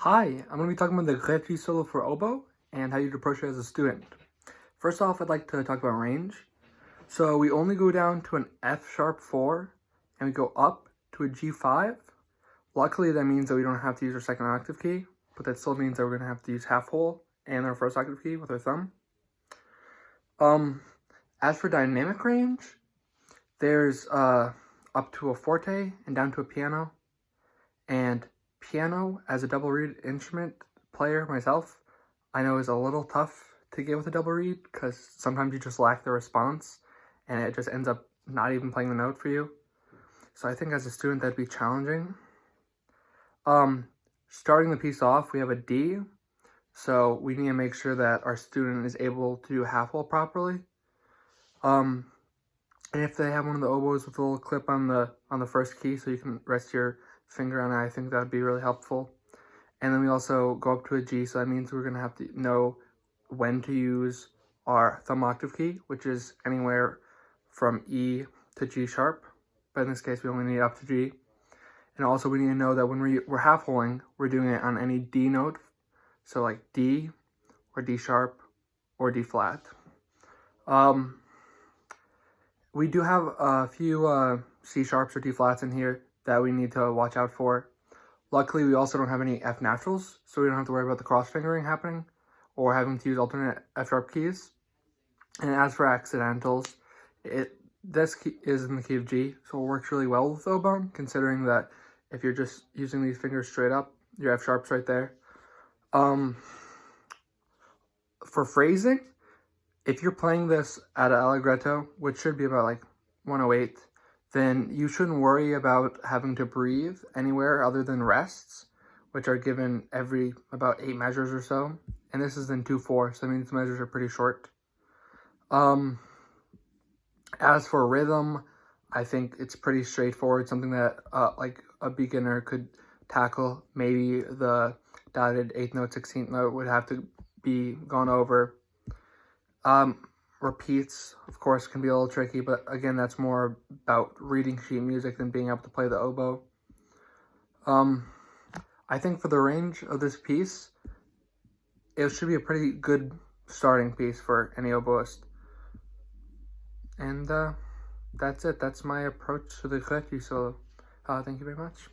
Hi, I'm going to be talking about the Grétry solo for oboe and how you'd approach it as a student. First off, I'd like to talk about range. So we only go down to an F sharp 4 and we go up to a G5. Luckily, that means that we don't have to use our second octave key, but that still means that we're going to have to use half whole and our first octave key with our thumb. As for dynamic range, there's up to a forte and down to a piano. And piano, as a double reed instrument player myself, I know is a little tough to get with a double reed because sometimes you just lack the response and it just ends up not even playing the note for you. So I think as a student that'd be challenging. Starting the piece off, we have a D, so we need to make sure that our student is able to do half whole properly. And if they have one of the oboes with a little clip on the first key, so you can rest your finger on it, I think that would be really helpful. And then we also go up to a G, so that means we're going to have to know when to use our thumb octave key, which is anywhere from E to G sharp, but in this case we only need up to G. And also we need to know that when we're half-holing, we're doing it on any D note, so like D, or D sharp, or D flat. We do have a few C sharps or D flats in here that we need to watch out for. Luckily, we also don't have any F naturals, so we don't have to worry about the cross fingering happening or having to use alternate F sharp keys. And as for accidentals, this key is in the key of G, so it works really well with oboe, considering that if you're just using these fingers straight up, your F sharp's right there. For phrasing, if you're playing this at an allegretto, which should be about like 108, then you shouldn't worry about having to breathe anywhere other than rests, which are given every about 8 measures or so. And this is in 2/4, so that means the measures are pretty short. As for rhythm, I think it's pretty straightforward, something that like a beginner could tackle. Maybe the dotted 8th note, 16th note would have to be gone over. Repeats, of course, can be a little tricky, but again, that's more about reading sheet music than being able to play the oboe. I think for the range of this piece, it should be a pretty good starting piece for any oboist. And that's it. That's my approach to the Grétry solo. Thank you very much.